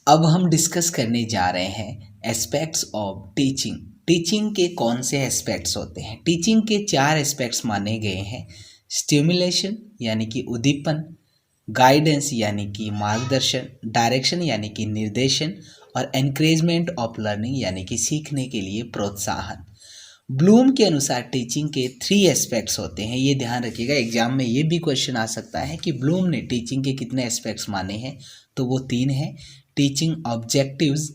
अब हम डिस्कस करने जा रहे हैं एस्पेक्ट्स ऑफ टीचिंग। टीचिंग के कौन से एस्पेक्ट्स होते हैं? टीचिंग के 4 एस्पेक्ट्स माने गए हैं। स्टिमुलेशन यानी कि उद्दीपन, गाइडेंस यानी कि मार्गदर्शन, डायरेक्शन यानी कि निर्देशन और एनकरेजमेंट ऑफ लर्निंग यानी कि सीखने के लिए प्रोत्साहन। ब्लूम के अनुसार टीचिंग के 3 एस्पेक्ट्स होते हैं। ये ध्यान रखिएगा, एग्जाम में ये भी क्वेश्चन आ सकता है कि ब्लूम ने टीचिंग के कितने एस्पेक्ट्स माने हैं, तो वो 3 हैं। टीचिंग ऑब्जेक्टिव्स,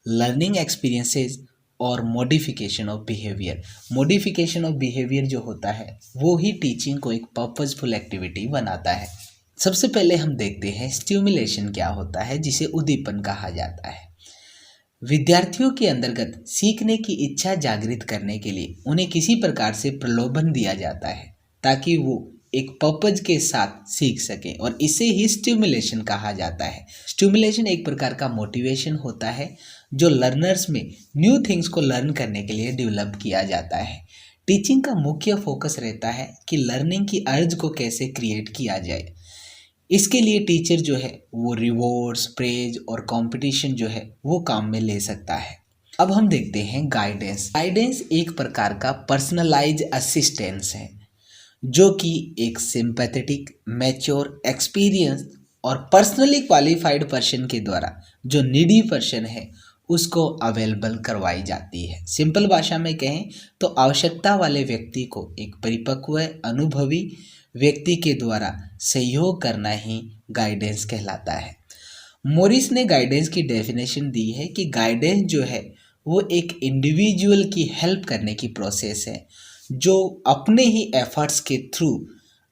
लर्निंग एक्सपीरियंसेस और modification of behaviour. Modification of behaviour जो होता है वो ही टीचिंग को एक पर्पसफुल एक्टिविटी बनाता है। सबसे पहले हम देखते हैं स्टिमुलेशन क्या होता है, जिसे उद्दीपन कहा जाता है। विद्यार्थियों के अंतर्गत सीखने की इच्छा जागृत करने के लिए उन्हें किसी प्रकार से प्रलोभन दिया जाता है ताकि वो एक पर्पज के साथ सीख सकें, और इसे ही स्टिमुलेशन कहा जाता है। स्टिमुलेशन एक प्रकार का मोटिवेशन होता है जो लर्नर्स में न्यू थिंग्स को लर्न करने के लिए डेवलप किया जाता है। टीचिंग का मुख्य फोकस रहता है कि लर्निंग की अर्ज को कैसे क्रिएट किया जाए। इसके लिए टीचर जो है वो रिवॉर्ड्स, प्रेज और कंपटीशन जो है वो काम में ले सकता है। अब हम देखते हैं गाइडेंस। गाइडेंस एक प्रकार का पर्सनलाइज असिस्टेंस है जो कि एक सिंपैथेटिक, मैच्योर, एक्सपीरियंस और पर्सनली क्वालिफाइड पर्सन के द्वारा जो नीडी पर्सन है उसको अवेलेबल करवाई जाती है। सिंपल भाषा में कहें तो आवश्यकता वाले व्यक्ति को एक परिपक्व, अनुभवी व्यक्ति के द्वारा सहयोग करना ही गाइडेंस कहलाता है। मोरिस ने गाइडेंस की डेफिनेशन दी है कि गाइडेंस जो है वो एक इंडिविजुअल की हेल्प करने की प्रोसेस है जो अपने ही एफर्ट्स के थ्रू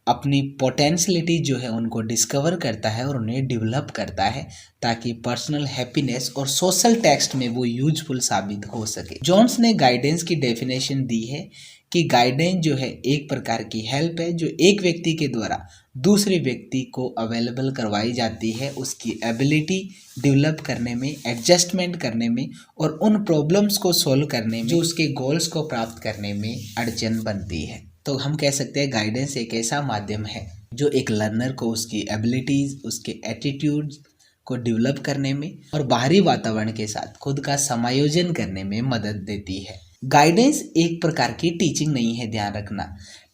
अपनी पोटेंशियलिटी जो है उनको डिस्कवर करता है और उन्हें डेवलप करता है ताकि पर्सनल हैप्पीनेस और सोशल टेक्स्ट में वो यूजफुल साबित हो सके। जॉन्स ने गाइडेंस की डेफिनेशन दी है कि गाइडेंस जो है एक प्रकार की हेल्प है जो एक व्यक्ति के द्वारा दूसरे व्यक्ति को अवेलेबल करवाई जाती है उसकी एबिलिटी डेवलप करने में, एडजस्टमेंट करने में और उन प्रॉब्लम्स को सॉल्व करने में जो उसके गोल्स को प्राप्त करने में अड़चन बनती है। तो हम कह सकते हैं गाइडेंस एक ऐसा माध्यम है जो एक लर्नर को उसकी एबिलिटीज़, उसके एटीट्यूड्स को डेवलप करने में और बाहरी वातावरण के साथ खुद का समायोजन करने में मदद देती है। गाइडेंस एक प्रकार की टीचिंग नहीं है, ध्यान रखना।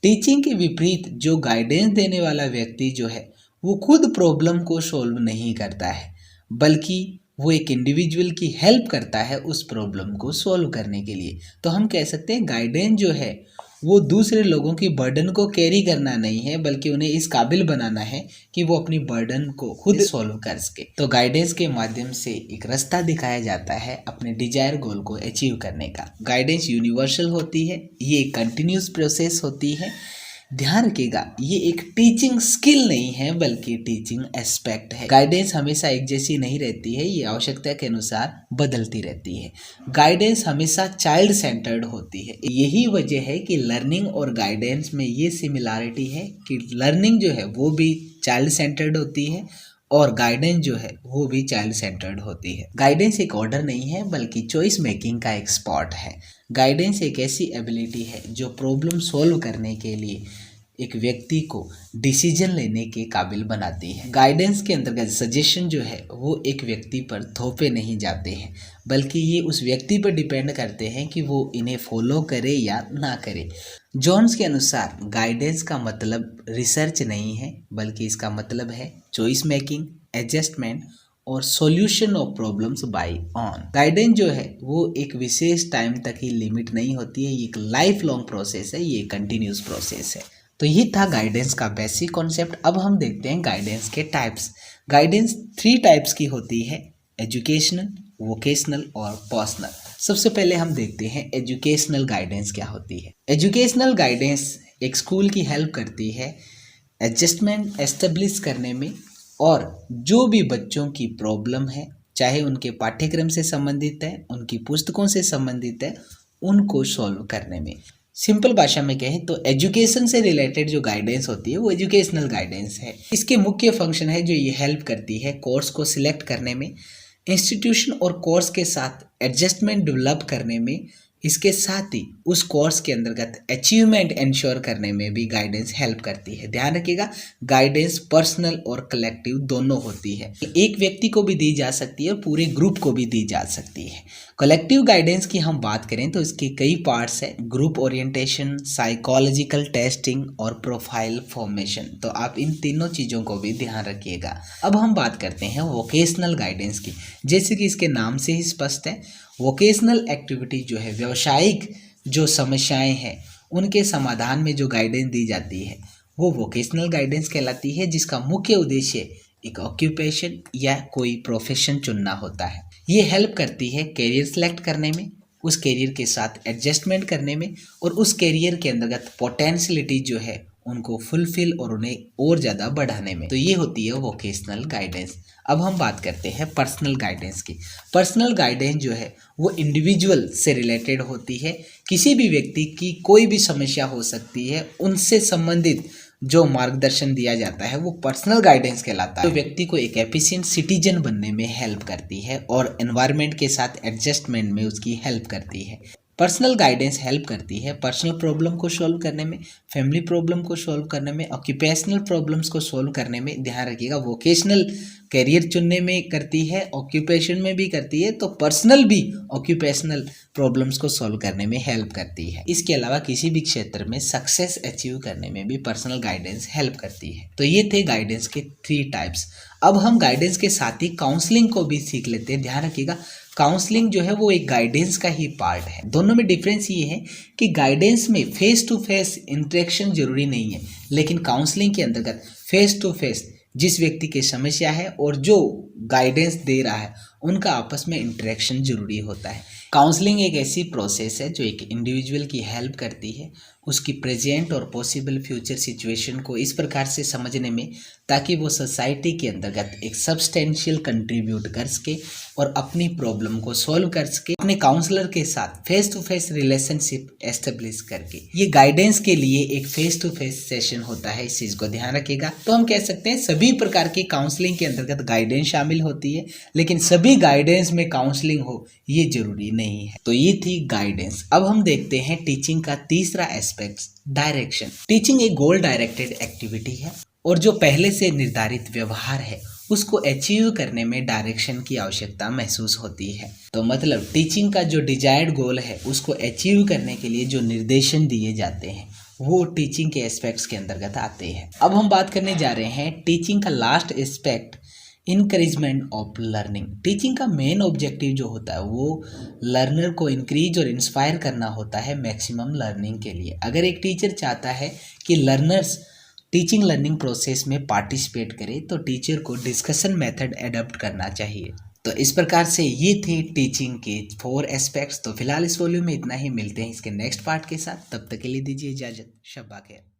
टीचिंग के विपरीत जो गाइडेंस देने वाला व्यक्ति जो है वो खुद प्रॉब्लम को सॉल्व नहीं करता है बल्कि वो एक इंडिविजुअल की हेल्प करता है उस प्रॉब्लम को सॉल्व करने के लिए। तो हम कह सकते हैं गाइडेंस जो है वो दूसरे लोगों की बर्डन को कैरी करना नहीं है बल्कि उन्हें इस काबिल बनाना है कि वो अपनी बर्डन को खुद सॉल्व कर सके। तो गाइडेंस के माध्यम से एक रास्ता दिखाया जाता है अपने डिजायर गोल को अचीव करने का। गाइडेंस यूनिवर्सल होती है, ये एक कंटिन्यूस प्रोसेस होती है। ध्यान रखिएगा, ये एक टीचिंग स्किल नहीं है बल्कि टीचिंग एस्पेक्ट है। गाइडेंस हमेशा एक जैसी नहीं रहती है, ये आवश्यकता के अनुसार बदलती रहती है। गाइडेंस हमेशा चाइल्ड सेंटर्ड होती है। यही वजह है कि लर्निंग और गाइडेंस में ये सिमिलरिटी है कि लर्निंग जो है वो भी चाइल्ड सेंटर्ड होती है और गाइडेंस जो है वो भी चाइल्ड सेंटर्ड होती है। गाइडेंस एक ऑर्डर नहीं है बल्कि चॉइस मेकिंग का एक स्पॉट है। गाइडेंस एक ऐसी एबिलिटी है जो प्रॉब्लम सॉल्व करने के लिए एक व्यक्ति को डिसीजन लेने के काबिल बनाती है। गाइडेंस के अंतर्गत सजेशन जो है वो एक व्यक्ति पर थोपे नहीं जाते हैं बल्कि ये उस व्यक्ति पर डिपेंड करते हैं कि वो इन्हें फॉलो करे या ना करे। जॉन्स के अनुसार गाइडेंस का मतलब रिसर्च नहीं है बल्कि इसका मतलब है चॉइस मेकिंग, एडजस्टमेंट और solution of problems bye on. Guidance जो है वो एक विशेष टाइम तक ही लिमिट नहीं होती है, ये एक लाइफ लॉन्ग प्रोसेस है, ये कंटिन्यूस प्रोसेस है। तो ये था गाइडेंस का बेसिक कॉन्सेप्ट। अब हम देखते हैं गाइडेंस के टाइप्स। गाइडेंस 3 टाइप्स की होती है, एजुकेशनल, वोकेशनल और पर्सनल। सबसे पहले हम देखते हैं एजुकेशनल गाइडेंस क्या होती है। एजुकेशनल गाइडेंस एक स्कूल की हेल्प करती है एडजस्टमेंट एस्टेब्लिश करने में और जो भी बच्चों की प्रॉब्लम है, चाहे उनके पाठ्यक्रम से संबंधित है, उनकी पुस्तकों से संबंधित है, उनको सॉल्व करने में। सिंपल भाषा में कहें तो एजुकेशन से रिलेटेड जो गाइडेंस होती है वो एजुकेशनल गाइडेंस है। इसके मुख्य फंक्शन है जो ये हेल्प करती है कोर्स को सिलेक्ट करने में, इंस्टीट्यूशन और कोर्स के साथ एडजस्टमेंट डेवलप करने में, इसके साथ ही उस कोर्स के अंतर्गत अचीवमेंट इंश्योर करने में भी गाइडेंस हेल्प करती है। ध्यान रखिएगा, गाइडेंस पर्सनल और कलेक्टिव दोनों होती है। एक व्यक्ति को भी दी जा सकती है और पूरे ग्रुप को भी दी जा सकती है। कलेक्टिव गाइडेंस की हम बात करें तो इसके कई पार्ट्स हैं, ग्रुप ओरिएंटेशन, साइकोलॉजिकल टेस्टिंग और प्रोफाइल फॉर्मेशन। तो आप इन तीनों चीज़ों को भी ध्यान रखिएगा। अब हम बात करते हैं वोकेशनल गाइडेंस की। जैसे कि इसके नाम से ही स्पष्ट है, वोकेशनल एक्टिविटी जो है, व्यावसायिक जो समस्याएं हैं उनके समाधान में जो गाइडेंस दी जाती है वो वोकेशनल गाइडेंस कहलाती है, जिसका मुख्य उद्देश्य एक ऑक्यूपेशन या कोई प्रोफेशन चुनना होता है। ये हेल्प करती है कैरियर सेलेक्ट करने में, उस कैरियर के साथ एडजस्टमेंट करने में और उस कैरियर के अंतर्गत पोटेंशियलिटी जो है उनको फुलफिल और उन्हें और ज़्यादा बढ़ाने में। तो ये होती है वोकेशनल गाइडेंस। अब हम बात करते हैं पर्सनल गाइडेंस की। पर्सनल गाइडेंस जो है वो इंडिविजुअल से रिलेटेड होती है। किसी भी व्यक्ति की कोई भी समस्या हो सकती है, उनसे संबंधित जो मार्गदर्शन दिया जाता है वो पर्सनल गाइडेंस कहलाता है। तो व्यक्ति को एक एफिशिएंट सिटीजन बनने में हेल्प करती है और एनवायरनमेंट के साथ एडजस्टमेंट में उसकी हेल्प करती है। पर्सनल गाइडेंस हेल्प करती है पर्सनल प्रॉब्लम को सॉल्व करने में, फैमिली प्रॉब्लम को सॉल्व करने में, ऑक्यूपेशनल प्रॉब्लम्स को सॉल्व करने में। ध्यान रखिएगा, वोकेशनल करियर चुनने में करती है, ऑक्यूपेशन में भी करती है, तो पर्सनल भी ऑक्यूपेशनल प्रॉब्लम्स को सॉल्व करने में हेल्प करती है। इसके अलावा किसी भी क्षेत्र में सक्सेस अचीव करने में भी पर्सनल गाइडेंस हेल्प करती है। तो ये थे गाइडेंस के 3 टाइप्स। अब हम गाइडेंस के साथ ही काउंसलिंग को भी सीख लेते हैं। ध्यान रखिएगा, काउंसलिंग जो है वो एक गाइडेंस का ही पार्ट है। दोनों में डिफरेंस ये है कि गाइडेंस में फेस टू फेस इंटरेक्शन जरूरी नहीं है, लेकिन काउंसलिंग के अंतर्गत फेस टू फेस जिस व्यक्ति की समस्या है और जो गाइडेंस दे रहा है उनका आपस में इंटरेक्शन जरूरी होता है। काउंसलिंग एक ऐसी प्रोसेस है जो एक इंडिविजुअल की हेल्प करती है उसकी प्रेजेंट और पॉसिबल फ्यूचर सिचुएशन को इस प्रकार से समझने में ताकि वो सोसाइटी के अंतर्गत एक सब्सटेंशियल कंट्रीब्यूट कर सके और अपनी प्रॉब्लम को सॉल्व कर सके, अपने काउंसलर के साथ face to face relationship establish करके। ये गाइडेंस के लिए एक फेस टू फेस सेशन होता है, इस चीज़ को ध्यान रखिएगा। तो हम कह सकते हैं सभी प्रकार की काउंसलिंग के अंतर्गत गाइडेंस शामिल होती है, लेकिन सभी गाइडेंस में काउंसलिंग हो ये जरूरी नहीं है। तो ये थी गाइडेंस। अब हम देखते हैं टीचिंग का तीसरा एस्पेक्ट, डायरेक्शन। टीचिंग एक गोल डायरेक्टेड एक्टिविटी है और जो पहले से निर्धारित व्यवहार है उसको अचीव करने में डायरेक्शन की आवश्यकता महसूस होती है। तो मतलब टीचिंग का जो डिजायर्ड गोल है उसको अचीव करने के लिए जो निर्देशन दिए जाते हैं वो टीचिंग के एस्पेक्ट्स के अंतर्गत आते हैं। अब हम बात करने जा रहे हैं टीचिंग का last aspect, encouragement of learning. Teaching का मेन ऑब्जेक्टिव जो होता है वो लर्नर को इंक्रीज और इंस्पायर करना होता है मैक्सिमम लर्निंग के लिए। अगर एक टीचर चाहता है कि लर्नर्स टीचिंग लर्निंग प्रोसेस में पार्टिसिपेट करे तो टीचर को डिस्कशन मेथड एडॉप्ट करना चाहिए। तो इस प्रकार से ये थे टीचिंग के 4 एस्पेक्ट्स। तो फिलहाल इस वॉल्यूम में इतना ही, मिलते हैं इसके नेक्स्ट पार्ट के साथ। तब तक के लिए दीजिए इजाज़त। शब्बा खैर।